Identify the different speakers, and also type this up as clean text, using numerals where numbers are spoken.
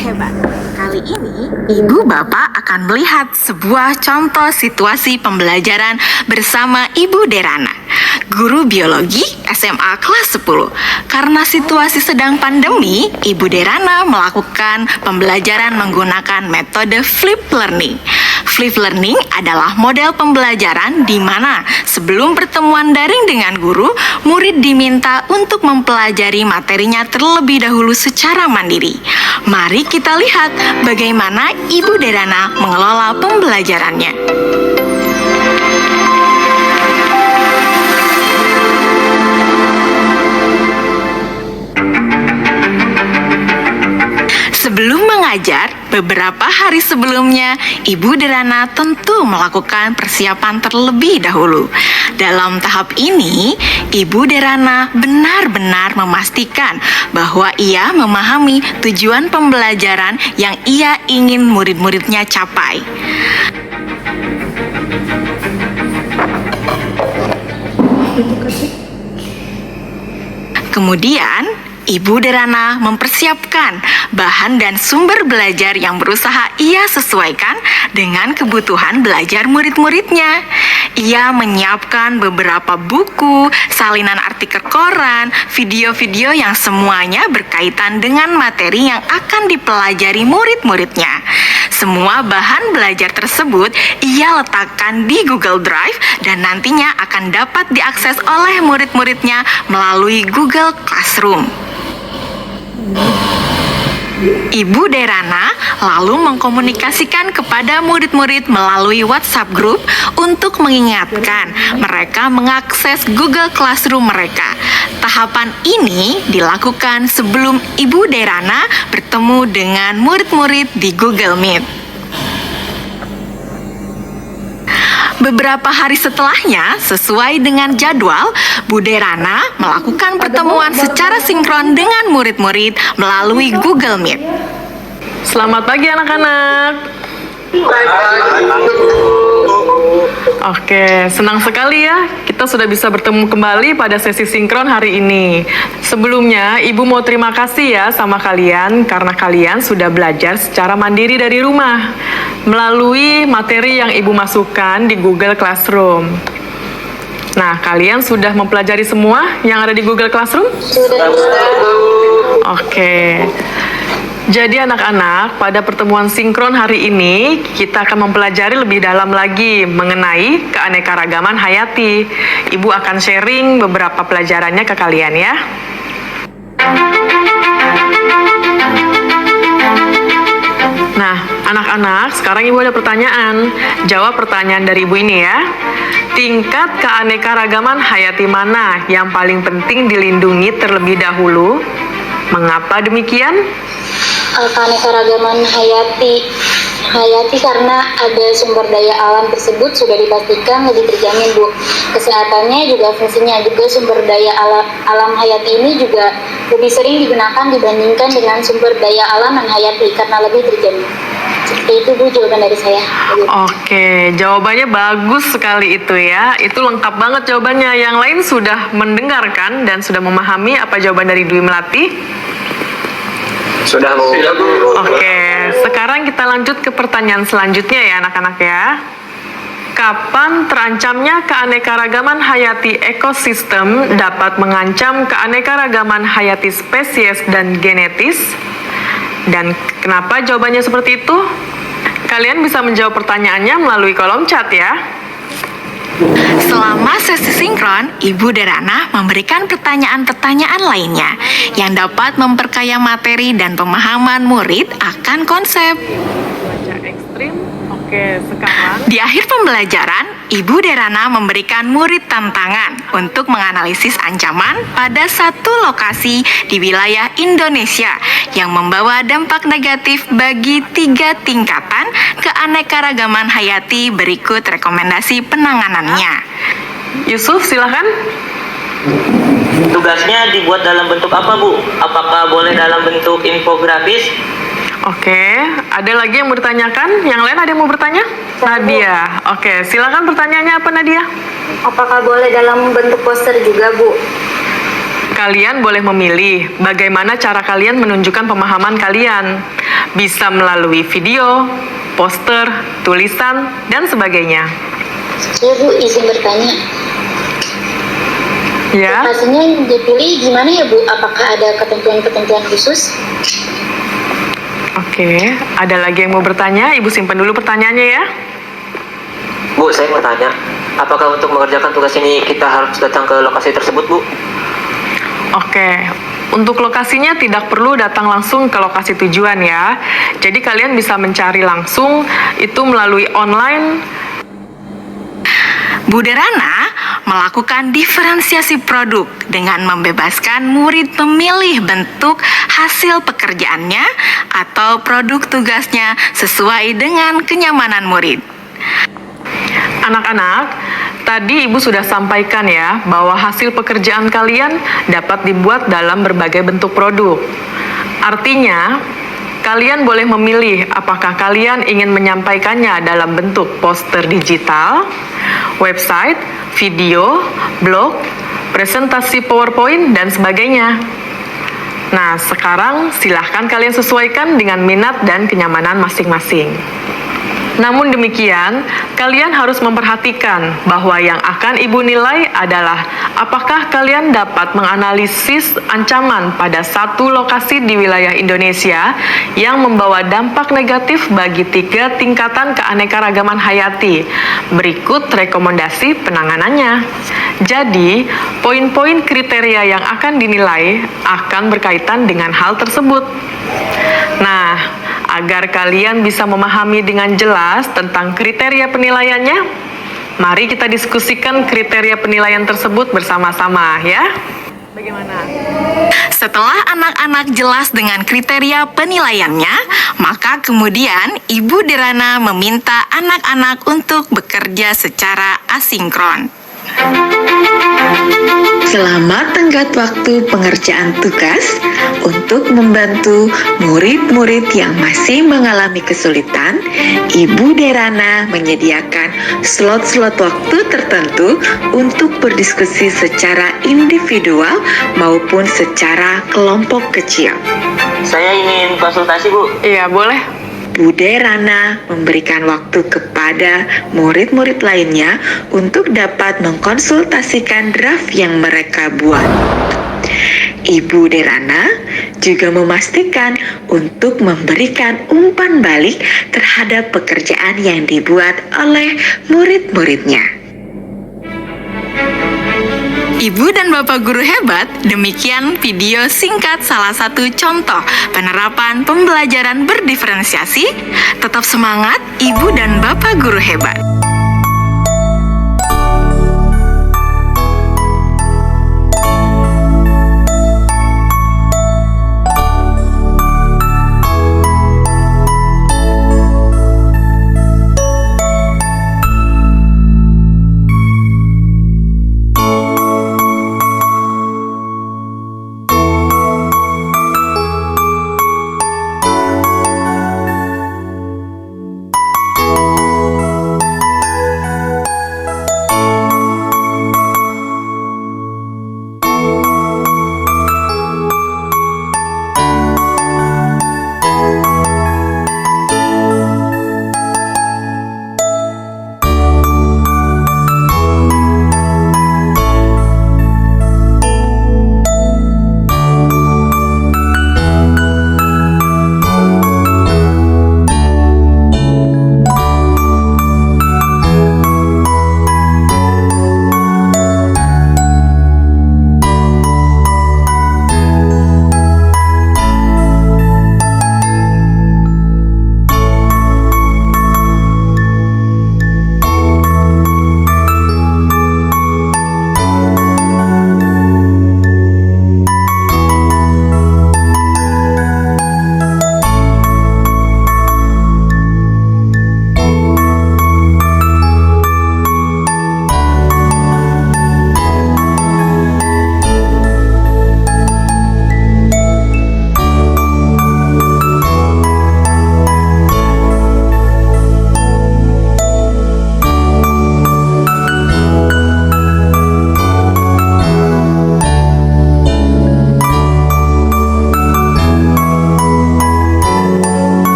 Speaker 1: hebat. Kali ini, Ibu Bapak akan melihat sebuah contoh situasi pembelajaran bersama Ibu Derana, guru biologi SMA kelas 10. Karena situasi sedang pandemi, Ibu Derana melakukan pembelajaran menggunakan metode flip learning. Flip learning adalah model pembelajaran di mana sebelum pertemuan daring dengan guru, murid diminta untuk mempelajari materinya terlebih dahulu secara mandiri. Mari kita lihat bagaimana Ibu Derana mengelola pembelajarannya. Sebelum mengajar, beberapa hari sebelumnya, Ibu Derana tentu melakukan persiapan terlebih dahulu. Dalam tahap ini, Ibu Derana benar-benar memastikan bahwa ia memahami tujuan pembelajaran yang ia ingin murid-muridnya capai. Kemudian, Ibu Derana mempersiapkan bahan dan sumber belajar yang berusaha ia sesuaikan dengan kebutuhan belajar murid-muridnya. Ia menyiapkan beberapa buku, salinan artikel koran, video-video yang semuanya berkaitan dengan materi yang akan dipelajari murid-muridnya. Semua bahan belajar tersebut ia letakkan di Google Drive dan nantinya akan dapat diakses oleh murid-muridnya melalui Google Classroom. Ibu Derana lalu mengkomunikasikan kepada murid-murid melalui WhatsApp Group untuk mengingatkan mereka mengakses Google Classroom mereka. Tahapan ini dilakukan sebelum Ibu Derana bertemu dengan murid-murid di Google Meet. Beberapa hari setelahnya, sesuai dengan jadwal, Bu Derana melakukan pertemuan secara sinkron dengan murid-murid melalui Google Meet.
Speaker 2: Selamat pagi anak-anak. Oke, senang sekali ya kita sudah bisa bertemu kembali pada sesi sinkron hari ini. Sebelumnya, Ibu mau terima kasih ya sama kalian karena kalian sudah belajar secara mandiri dari rumah melalui materi yang Ibu masukkan di Google Classroom. Nah, kalian sudah mempelajari semua yang ada di Google Classroom?
Speaker 3: Sudah.
Speaker 2: Oke. Jadi anak-anak, pada pertemuan sinkron hari ini, kita akan mempelajari lebih dalam lagi mengenai keanekaragaman hayati. Ibu akan sharing beberapa pelajarannya ke kalian ya. Nah, anak-anak, sekarang Ibu ada pertanyaan. Jawab pertanyaan dari Ibu ini ya. Tingkat keanekaragaman hayati mana yang paling penting dilindungi terlebih dahulu? Mengapa demikian?
Speaker 3: Keanekaragaman hayati karena ada sumber daya alam tersebut sudah dipastikan lebih terjamin, Bu. Kesehatannya juga fungsinya juga sumber daya alam hayati ini juga lebih sering digunakan dibandingkan dengan sumber daya alam non hayati karena lebih terjamin. Seperti itu, Bu, jawaban dari saya.
Speaker 2: Oke, jawabannya bagus sekali itu ya. Itu lengkap banget jawabannya. Yang lain sudah mendengarkan dan sudah memahami apa jawaban dari Dwi Melati?
Speaker 4: Sudah, Bu.
Speaker 2: Oke, sekarang kita lanjut ke pertanyaan selanjutnya ya anak-anak ya. Kapan terancamnya keanekaragaman hayati ekosistem dapat mengancam keanekaragaman hayati spesies dan genetis? Dan kenapa jawabannya seperti itu? Kalian bisa menjawab pertanyaannya melalui kolom chat ya.
Speaker 1: Selama sesi sinkron, Ibu Derana memberikan pertanyaan-pertanyaan lainnya yang dapat memperkaya materi dan pemahaman murid akan konsep.
Speaker 2: Cuaca ekstrim. Oke, sekarang
Speaker 1: Di akhir pembelajaran, Ibu Derana memberikan murid tantangan untuk menganalisis ancaman pada satu lokasi di wilayah Indonesia yang membawa dampak negatif bagi 3 tingkatan keanekaragaman hayati. Berikut rekomendasi penanganannya.
Speaker 2: Yusuf silahkan.
Speaker 4: Tugasnya dibuat dalam bentuk apa, Bu? Apakah boleh dalam bentuk infografis?
Speaker 2: Oke, ada lagi yang mau ditanyakan? Yang lain ada yang mau bertanya? Nadia. Oke, silakan pertanyaannya apa Nadia?
Speaker 3: Apakah boleh dalam bentuk poster juga, Bu?
Speaker 2: Kalian boleh memilih bagaimana cara kalian menunjukkan pemahaman kalian. Bisa melalui video, poster, tulisan, dan sebagainya.
Speaker 3: Ya Bu, izin bertanya.
Speaker 2: Ya,
Speaker 3: Lokasinya yang dipilih gimana ya Bu? Apakah ada ketentuan-ketentuan khusus?
Speaker 2: oke. Ada lagi yang mau bertanya? Ibu simpan dulu pertanyaannya ya.
Speaker 4: Bu, saya mau tanya, apakah untuk mengerjakan tugas ini kita harus datang ke lokasi tersebut, Bu?
Speaker 2: Oke, untuk lokasinya tidak perlu datang langsung ke lokasi tujuan ya. Jadi kalian bisa mencari langsung itu melalui online.
Speaker 1: Bu Derana melakukan diferensiasi produk dengan membebaskan murid memilih bentuk hasil pekerjaannya atau produk tugasnya sesuai dengan kenyamanan murid.
Speaker 2: Anak-anak, tadi Ibu sudah sampaikan ya bahwa hasil pekerjaan kalian dapat dibuat dalam berbagai bentuk produk. Artinya, kalian boleh memilih apakah kalian ingin menyampaikannya dalam bentuk poster digital, website, video, blog, presentasi PowerPoint, dan sebagainya. Nah, sekarang silahkan kalian sesuaikan dengan minat dan kenyamanan masing-masing. Namun demikian, kalian harus memperhatikan bahwa yang akan Ibu nilai adalah apakah kalian dapat menganalisis ancaman pada satu lokasi di wilayah Indonesia yang membawa dampak negatif bagi 3 tingkatan keanekaragaman hayati. Berikut rekomendasi penanganannya. Jadi, poin-poin kriteria yang akan dinilai akan berkaitan dengan hal tersebut. Nah, agar kalian bisa memahami dengan jelas tentang kriteria penilaiannya, mari kita diskusikan kriteria penilaian tersebut bersama-sama ya. Bagaimana?
Speaker 1: Setelah anak-anak jelas dengan kriteria penilaiannya, maka kemudian Ibu Derana meminta anak-anak untuk bekerja secara asinkron. Selamat tenggat waktu pengerjaan tugas untuk membantu murid-murid yang masih mengalami kesulitan. Ibu Derana menyediakan slot-slot waktu tertentu untuk berdiskusi secara individual maupun secara kelompok kecil.
Speaker 4: Saya ingin konsultasi, Bu.
Speaker 2: Iya, boleh.
Speaker 1: Bu Derana memberikan waktu kepada murid-murid lainnya untuk dapat mengkonsultasikan draft yang mereka buat. Ibu Derana juga memastikan untuk memberikan umpan balik terhadap pekerjaan yang dibuat oleh murid-muridnya. Ibu dan Bapak Guru hebat, demikian video singkat salah satu contoh penerapan pembelajaran berdiferensiasi. Tetap semangat, Ibu dan Bapak Guru hebat.